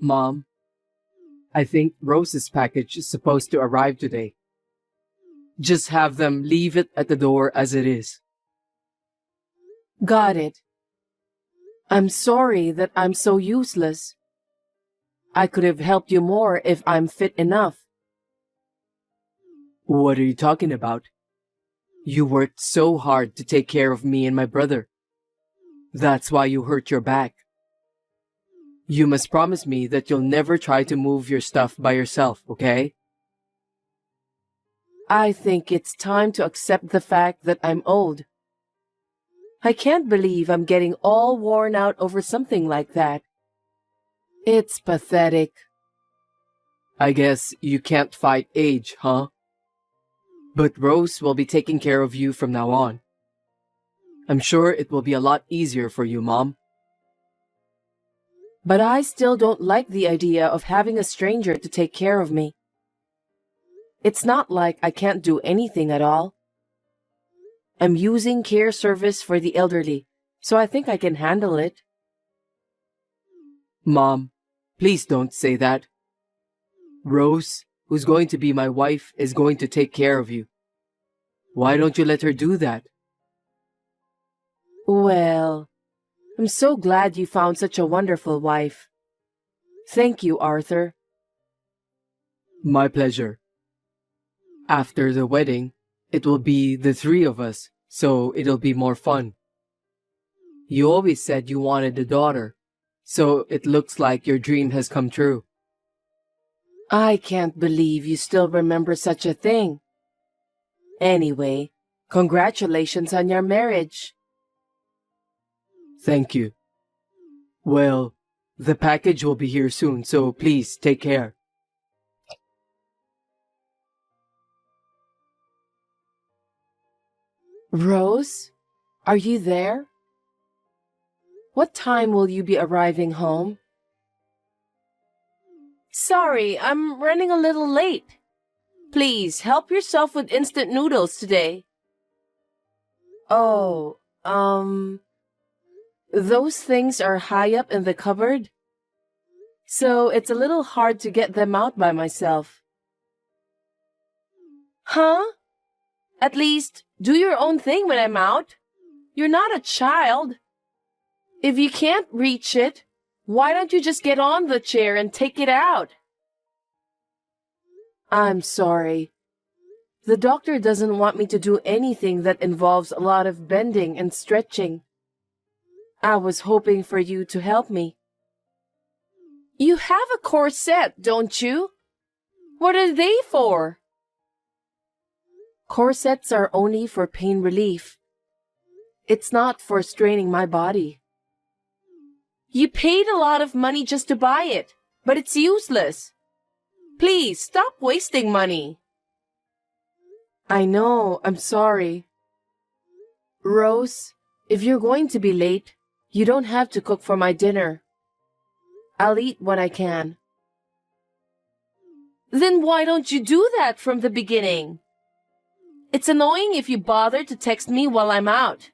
Mom, I think Rose's package is supposed to arrive today. Just have them leave it at the door as it is. Got it. I'm sorry that I'm so useless. I could have helped you more if I'm fit enough. What are you talking about? You worked so hard to take care of me and my brother. That's why you hurt your back. You must promise me that you'll never try to move your stuff by yourself, okay? I think it's time to accept the fact that I'm old. I can't believe I'm getting all worn out over something like that. It's pathetic. I guess you can't fight age, huh? But Rose will be taking care of you from now on. I'm sure it will be a lot easier for you, Mom. But I still don't like the idea of having a stranger to take care of me. It's not like I can't do anything at all. I'm using care service for the elderly, so I think I can handle it. Mom, please don't say that. Rose, who's going to be my wife, is going to take care of you. Why don't you let her do that? Well, I'm so glad you found such a wonderful wife. Thank you, Arthur. My pleasure. After the wedding, it will be the three of us, so it'll be more fun. You always said you wanted a daughter, so it looks like your dream has come true. I can't believe you still remember such a thing. Anyway, congratulations on your marriage. Thank you. Well, the package will be here soon, so please take care. Rose, are you there? What time will you be arriving home? Sorry, I'm running a little late. Please, help yourself with instant noodles today. Oh, those things are high up in the cupboard, so it's a little hard to get them out by myself. Huh? At least, do your own thing when I'm out. You're not a child. If you can't reach it, why don't you just get on the chair and take it out? I'm sorry. The doctor doesn't want me to do anything that involves a lot of bending and stretching. I was hoping for you to help me. You have a corset, don't you? What are they for? Corsets are only for pain relief. It's not for straining my body. You paid a lot of money just to buy it, but it's useless. Please, stop wasting money. I know, I'm sorry. Rose, if you're going to be late, you don't have to cook for my dinner. I'll eat what I can. Then why don't you do that from the beginning? It's annoying if you bother to text me while I'm out.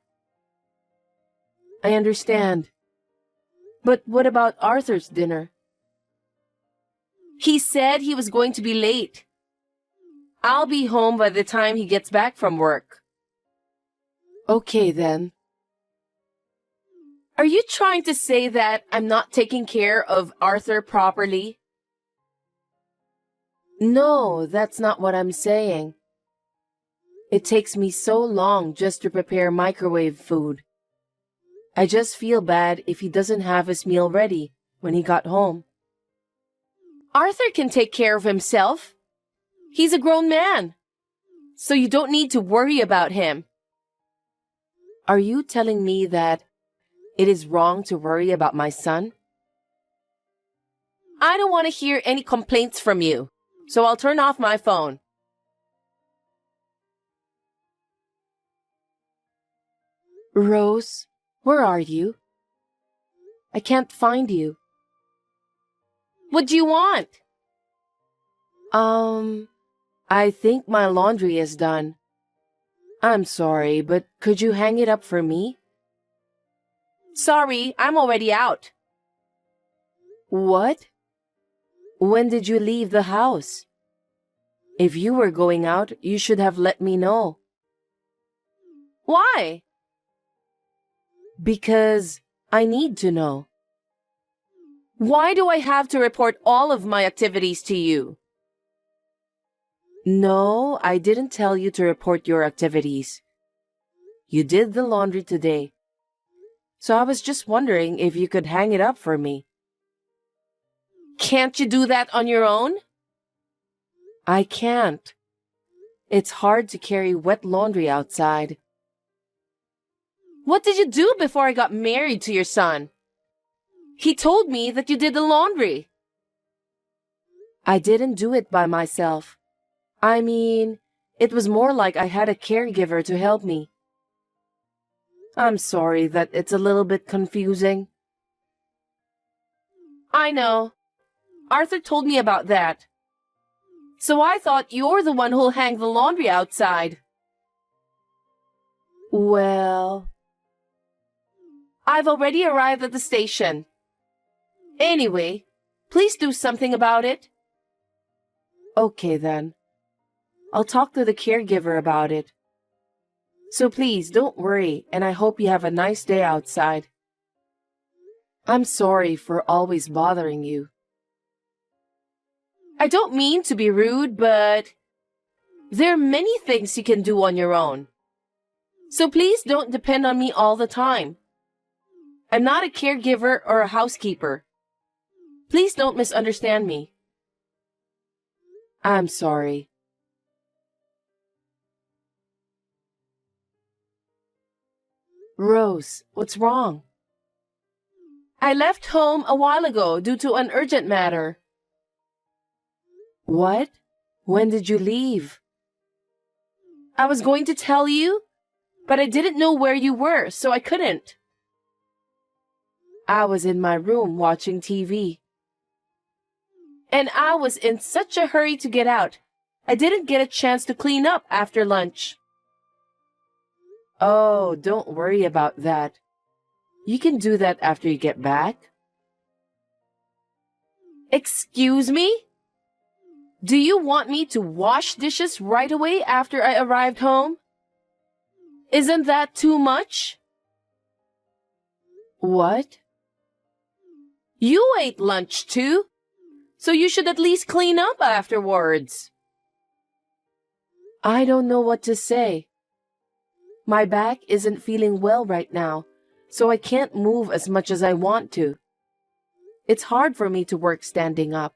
I understand. But what about Arthur's dinner? He said he was going to be late. I'll be home by the time he gets back from work. Okay, then. Are you trying to say that I'm not taking care of Arthur properly? No, that's not what I'm saying. It takes me so long just to prepare microwave food. I just feel bad if he doesn't have his meal ready when he got home. Arthur can take care of himself. He's a grown man, so you don't need to worry about him. Are you telling me that it is wrong to worry about my son? I don't want to hear any complaints from you, so I'll turn off my phone. Rose, where are you? I can't find you. What do you want? I think my laundry is done. I'm sorry, but could you hang it up for me? Sorry, I'm already out. What? When did you leave the house? If you were going out, you should have let me know. Why? Because I need to know. Why do I have to report all of my activities to you? No, I didn't tell you to report your activities. You did the laundry today. So I was just wondering if you could hang it up for me. Can't you do that on your own? I can't. It's hard to carry wet laundry outside. What did you do before I got married to your son? He told me that you did the laundry. I didn't do it by myself. I mean, it was more like I had a caregiver to help me. I'm sorry that it's a little bit confusing. I know. Arthur told me about that. So I thought you're the one who'll hang the laundry outside. Well, I've already arrived at the station. Anyway, please do something about it. Okay then. I'll talk to the caregiver about it. So please don't worry, and I hope you have a nice day outside. I'm sorry for always bothering you. I don't mean to be rude, but there are many things you can do on your own. So please don't depend on me all the time. I'm not a caregiver or a housekeeper. Please don't misunderstand me. I'm sorry. Rose, what's wrong? I left home a while ago due to an urgent matter. What? When did you leave? I was going to tell you, but I didn't know where you were, so I couldn't. I was in my room watching TV. And I was in such a hurry to get out, I didn't get a chance to clean up after lunch. Oh, don't worry about that. You can do that after you get back. Excuse me? Do you want me to wash dishes right away after I arrived home? Isn't that too much? What? You ate lunch too, so you should at least clean up afterwards. I don't know what to say. My back isn't feeling well right now, so I can't move as much as I want to. It's hard for me to work standing up.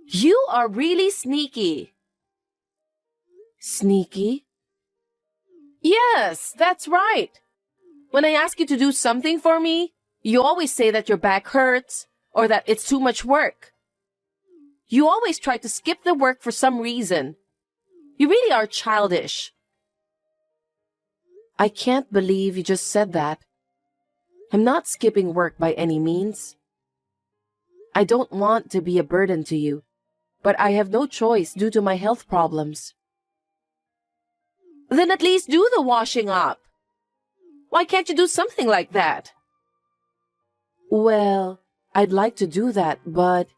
You are really sneaky. Sneaky? Yes, that's right. When I ask you to do something for me, you always say that your back hurts or that it's too much work. You always try to skip the work for some reason. You really are childish. I can't believe you just said that. I'm not skipping work by any means. I don't want to be a burden to you, but I have no choice due to my health problems. Then at least do the washing up. Why can't you do something like that? Well, I'd like to do that, but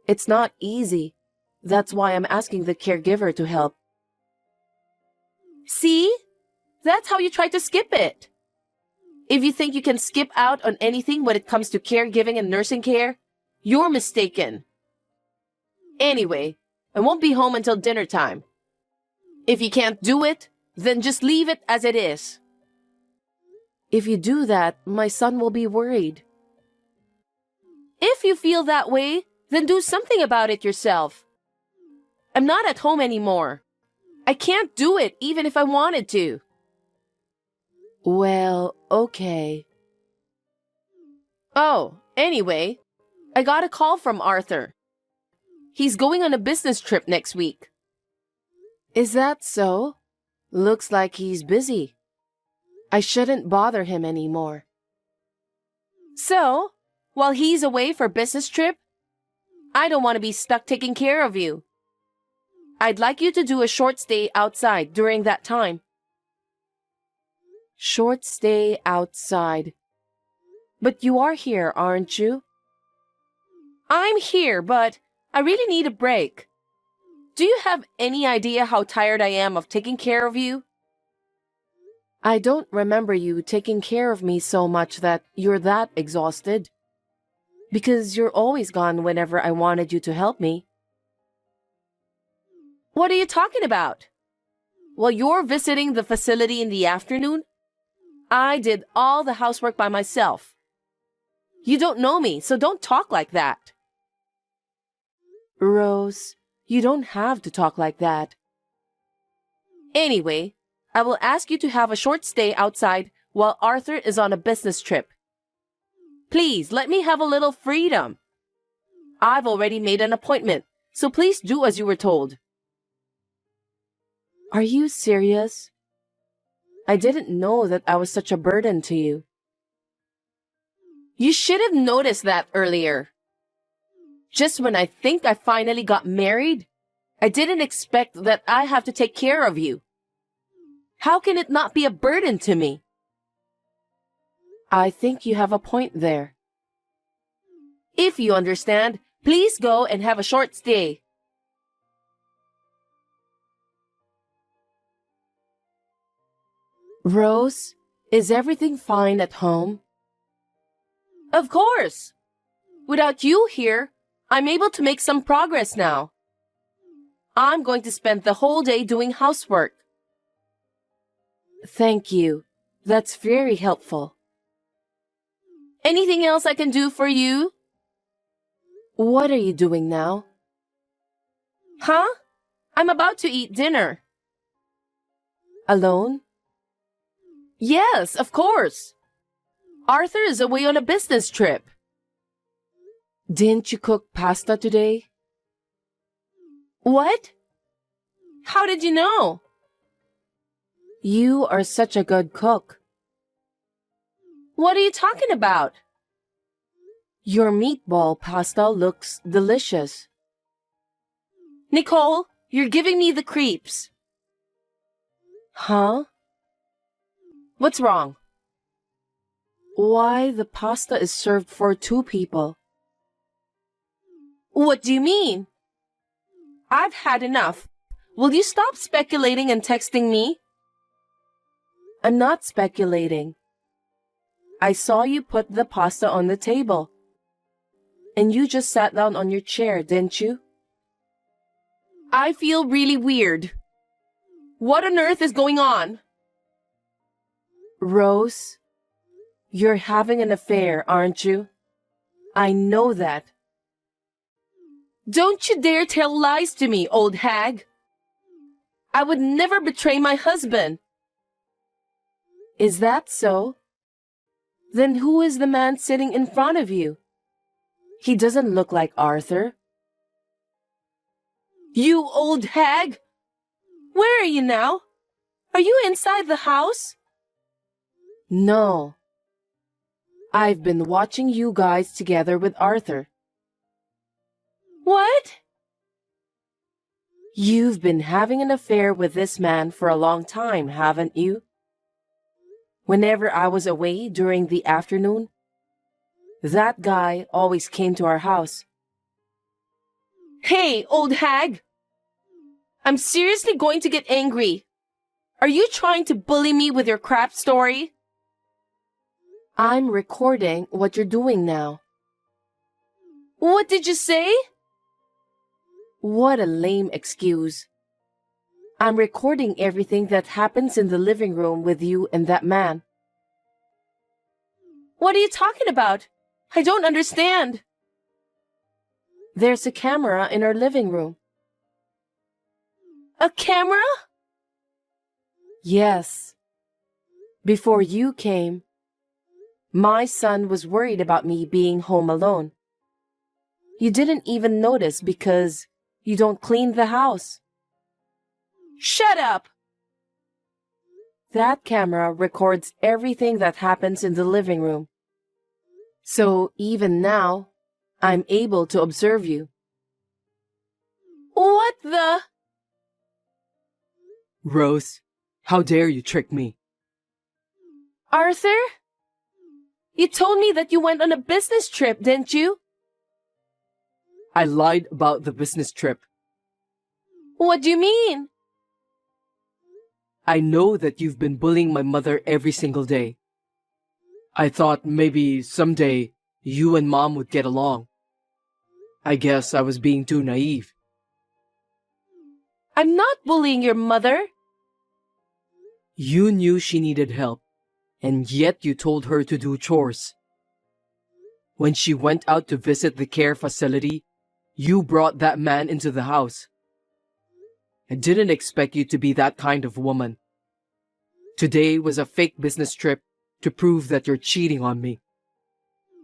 it's not easy. That's why I'm asking the caregiver to help. See? That's how you try to skip it. If you think you can skip out on anything when it comes to caregiving and nursing care, you're mistaken. Anyway, I won't be home until dinner time. If you can't do it, then just leave it as it is. If you do that, my son will be worried. If you feel that way, then do something about it yourself. I'm not at home anymore. I can't do it even if I wanted to. Well, okay. Oh, anyway, I got a call from Arthur. He's going on a business trip next week. Is that so? Looks like he's busy. I shouldn't bother him anymore. So, while he's away for business trip, I don't want to be stuck taking care of you. I'd like you to do a short stay outside during that time. Short stay outside. But you are here, aren't you? I'm here, but I really need a break. Do you have any idea how tired I am of taking care of you? I don't remember you taking care of me so much that you're that exhausted. Because you're always gone whenever I wanted you to help me. What are you talking about? While you're visiting the facility in the afternoon, I did all the housework by myself. You don't know me, so don't talk like that. Rose, you don't have to talk like that. Anyway, I will ask you to have a short stay outside while Arthur is on a business trip. Please, let me have a little freedom. I've already made an appointment, so please do as you were told. Are you serious? I didn't know that I was such a burden to you. You should have noticed that earlier. Just when I think I finally got married, I didn't expect that I have to take care of you. How can it not be a burden to me? I think you have a point there. If you understand, please go and have a short stay. Rose, is everything fine at home? Of course. Without you here, I'm able to make some progress now. I'm going to spend the whole day doing housework. Thank you. That's very helpful. Anything else I can do for you? What are you doing now? Huh? I'm about to eat dinner. Alone? Yes, of course. Arthur is away on a business trip. Didn't you cook pasta today? What? How did you know? You are such a good cook. What are you talking about? Your meatball pasta looks delicious. Nicole, you're giving me the creeps. Huh? What's wrong? Why the pasta is served for 2 people? What do you mean? I've had enough. Will you stop speculating and texting me? I'm not speculating. I saw you put the pasta on the table. And you just sat down on your chair, didn't you? I feel really weird. What on earth is going on? Rose, you're having an affair, aren't you? I know that. Don't you dare tell lies to me, old hag. I would never betray my husband. Is that so? Then who is the man sitting in front of you? He doesn't look like Arthur. You old hag! Where are you now? Are you inside the house? No. I've been watching you guys together with Arthur. What? You've been having an affair with this man for a long time, haven't you? Whenever I was away during the afternoon, that guy always came to our house. Hey, old hag! I'm seriously going to get angry. Are you trying to bully me with your crap story? I'm recording what you're doing now. What did you say? What a lame excuse. I'm recording everything that happens in the living room with you and that man. What are you talking about? I don't understand. There's a camera in our living room. A camera? Yes. Before you came, my son was worried about me being home alone. You didn't even notice because you don't clean the house. Shut up! That camera records everything that happens in the living room. So even now, I'm able to observe you. What the? Rose, how dare you trick me? Arthur? You told me that you went on a business trip, didn't you? I lied about the business trip. What do you mean? I know that you've been bullying my mother every single day. I thought maybe someday you and Mom would get along. I guess I was being too naive. I'm not bullying your mother. You knew she needed help, and yet you told her to do chores. When she went out to visit the care facility, you brought that man into the house. I didn't expect you to be that kind of woman. Today was a fake business trip to prove that you're cheating on me.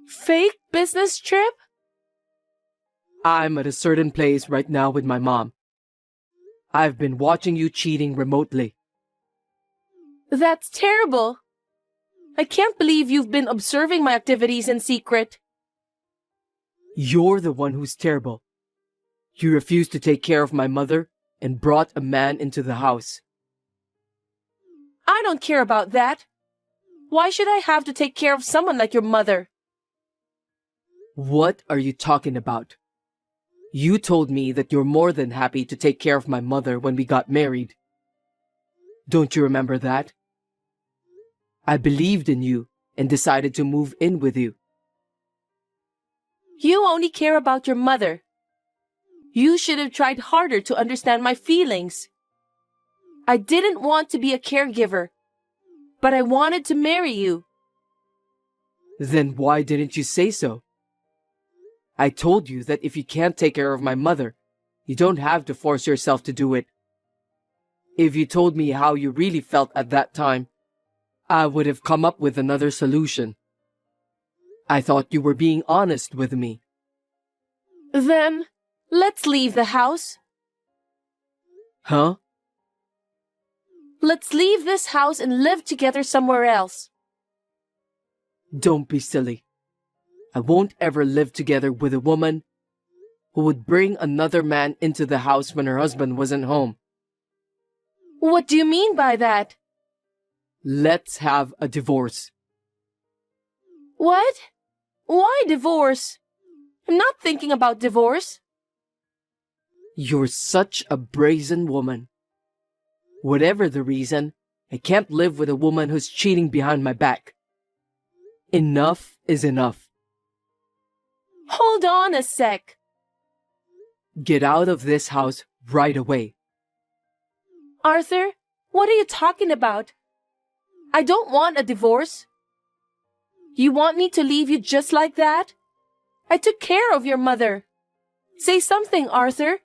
Fake business trip? I'm at a certain place right now with my mom. I've been watching you cheating remotely. That's terrible. I can't believe you've been observing my activities in secret. You're the one who's terrible. You refused to take care of my mother and brought a man into the house. I don't care about that. Why should I have to take care of someone like your mother? What are you talking about? You told me that you're more than happy to take care of my mother when we got married. Don't you remember that? I believed in you and decided to move in with you. You only care about your mother. You should have tried harder to understand my feelings. I didn't want to be a caregiver, but I wanted to marry you. Then why didn't you say so? I told you that if you can't take care of my mother, you don't have to force yourself to do it. If you told me how you really felt at that time, I would have come up with another solution. I thought you were being honest with me. Then, let's leave the house. Huh? Let's leave this house and live together somewhere else. Don't be silly. I won't ever live together with a woman who would bring another man into the house when her husband wasn't home. What do you mean by that? Let's have a divorce. What? Why divorce? I'm not thinking about divorce. You're such a brazen woman. Whatever the reason, I can't live with a woman who's cheating behind my back. Enough is enough. Hold on a sec. Get out of this house right away. Arthur, what are you talking about? I don't want a divorce. You want me to leave you just like that? I took care of your mother. Say something, Arthur.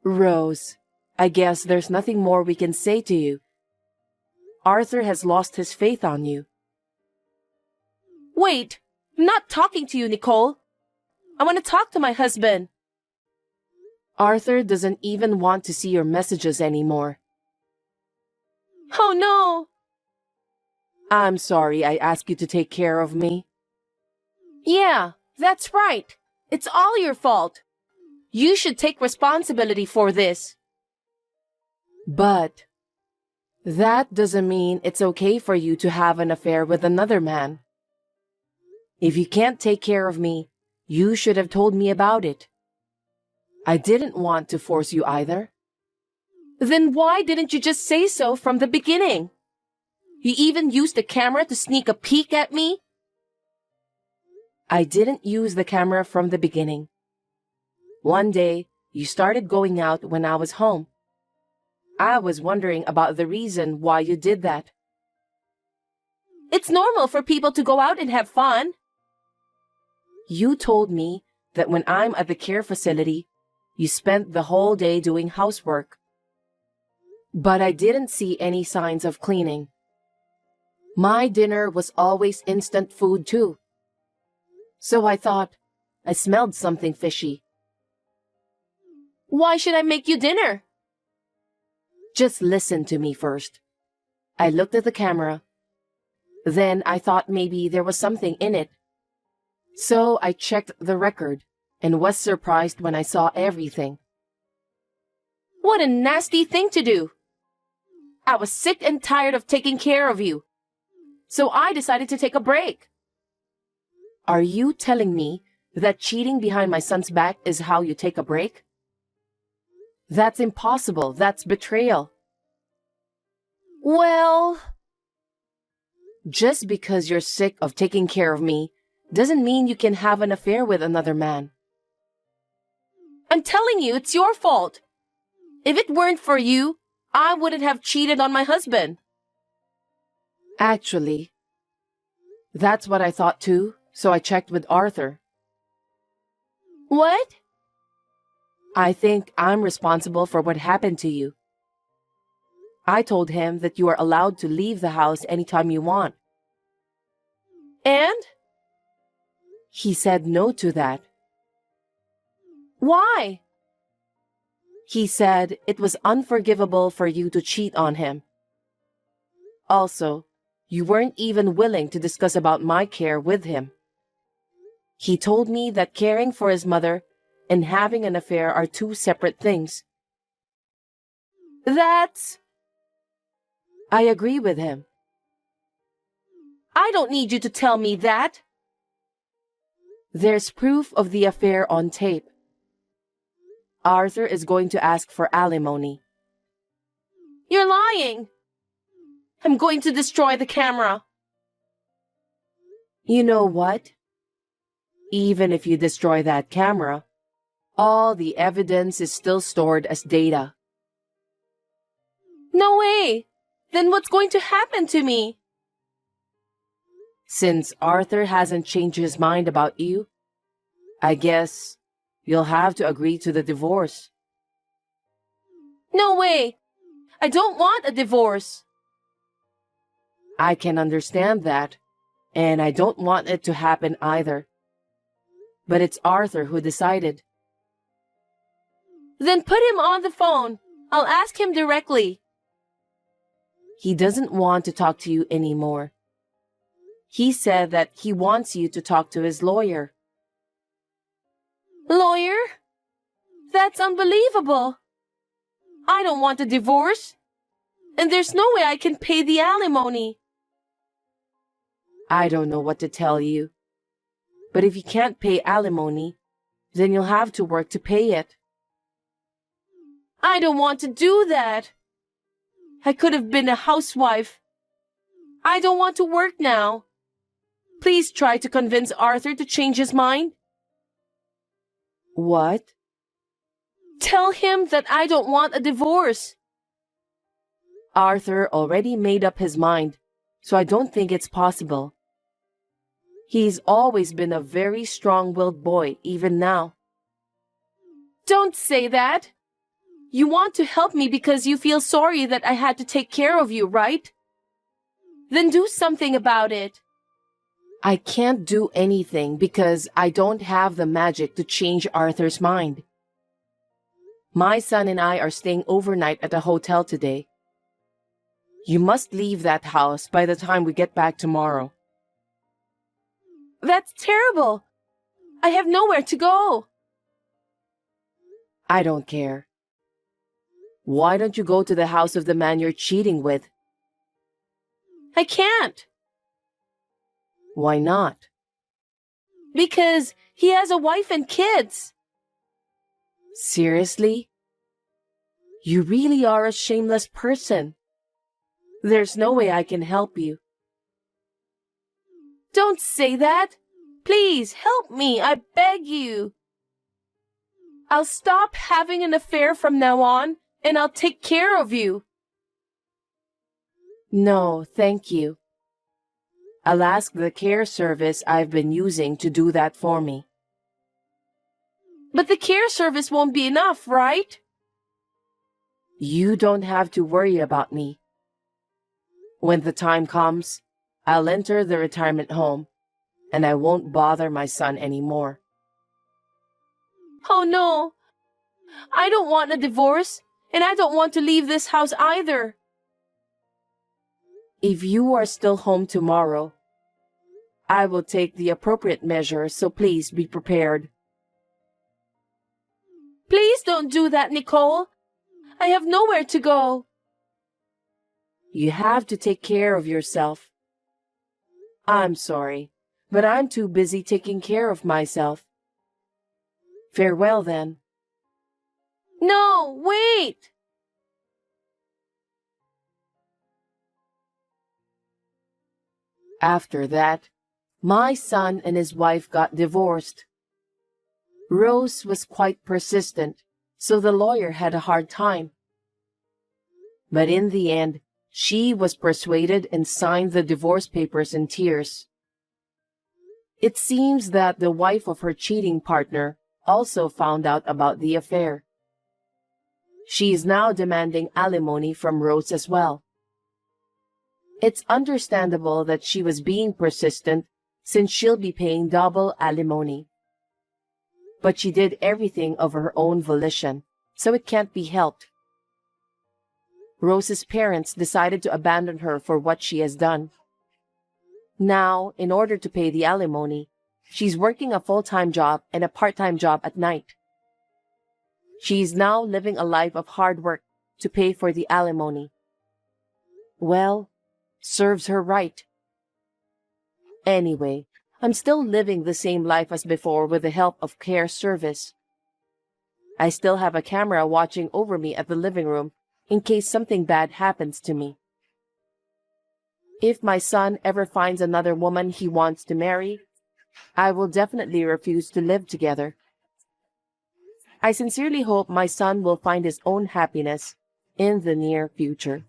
Rose, I guess there's nothing more we can say to you. Arthur has lost his faith on you. Wait, I'm not talking to you, Nicole. I want to talk to my husband. Arthur doesn't even want to see your messages anymore. Oh no! I'm sorry I asked you to take care of me. Yeah, that's right. It's all your fault. You should take responsibility for this. But that doesn't mean it's okay for you to have an affair with another man. If you can't take care of me, you should have told me about it. I didn't want to force you either. Then why didn't you just say so from the beginning? You even used the camera to sneak a peek at me? I didn't use the camera from the beginning. One day, you started going out when I was home. I was wondering about the reason why you did that. It's normal for people to go out and have fun. You told me that when I'm at the care facility, you spent the whole day doing housework. But I didn't see any signs of cleaning. My dinner was always instant food too. So I thought I smelled something fishy. Why should I make you dinner? Just listen to me first. I looked at the camera. Then I thought maybe there was something in it. So I checked the record and was surprised when I saw everything. What a nasty thing to do! I was sick and tired of taking care of you. So I decided to take a break. Are you telling me That cheating behind my son's back is how you take a break? That's impossible. That's betrayal. Well, just because you're sick of taking care of me doesn't mean you can have an affair with another man. I'm telling you, it's your fault. If it weren't for you, I wouldn't have cheated on my husband. Actually, that's what I thought too, so I checked with Arthur. What? I think I'm responsible for what happened to you. I told him that you are allowed to leave the house anytime you want. And? He said no to that. Why? He said it was unforgivable for you to cheat on him. Also, you weren't even willing to discuss about my care with him. He told me that caring for his mother and having an affair are two separate things. I agree with him. I don't need you to tell me that. There's proof of the affair on tape. Arthur is going to ask for alimony. You're lying. I'm going to destroy the camera. You know what? Even if you destroy that camera, all the evidence is still stored as data. No way! Then what's going to happen to me? Since Arthur hasn't changed his mind about you, I guess you'll have to agree to the divorce. No way! I don't want a divorce. I can understand that, and I don't want it to happen either. But it's Arthur who decided. Then put him on the phone. I'll ask him directly. He doesn't want to talk to you anymore. He said that he wants you to talk to his lawyer. Lawyer? That's unbelievable. I don't want a divorce. And there's no way I can pay the alimony. I don't know what to tell you. But if you can't pay alimony, then you'll have to work to pay it. I don't want to do that. I could have been a housewife. I don't want to work now. Please try to convince Arthur to change his mind. What? Tell him that I don't want a divorce. Arthur already made up his mind, so I don't think it's possible. He's always been a very strong-willed boy, even now. Don't say that. You want to help me because you feel sorry that I had to take care of you, right? Then do something about it. I can't do anything because I don't have the magic to change Arthur's mind. My son and I are staying overnight at a hotel today. You must leave that house by the time we get back tomorrow. That's terrible. I have nowhere to go. I don't care. Why don't you go to the house of the man you're cheating with? I can't. Why not? Because he has a wife and kids. Seriously? You really are a shameless person. There's no way I can help you. Don't say that. Please help me, I beg you. I'll stop having an affair from now on, and I'll take care of you. No, thank you. I'll ask the care service I've been using to do that for me. But the care service won't be enough, right? You don't have to worry about me. When the time comes, I'll enter the retirement home, and I won't bother my son anymore. Oh no! I don't want a divorce, and I don't want to leave this house either. If you are still home tomorrow, I will take the appropriate measures, so please be prepared. Please don't do that, Nicole. I have nowhere to go. You have to take care of yourself. I'm sorry, but I'm too busy taking care of myself. Farewell then. No, wait! After that, my son and his wife got divorced. Rose was quite persistent, so the lawyer had a hard time. But in the end, she was persuaded and signed the divorce papers in tears. It seems that the wife of her cheating partner also found out about the affair. She is now demanding alimony from Rose as well. It's understandable that she was being persistent since she'll be paying double alimony. But she did everything of her own volition, so it can't be helped. Rose's parents decided to abandon her for what she has done. Now, in order to pay the alimony, she's working a full-time job and a part-time job at night. She is now living a life of hard work to pay for the alimony. Well, serves her right. Anyway, I'm still living the same life as before with the help of care service. I still have a camera watching over me at the living room in case something bad happens to me. If my son ever finds another woman he wants to marry, I will definitely refuse to live together. I sincerely hope my son will find his own happiness in the near future.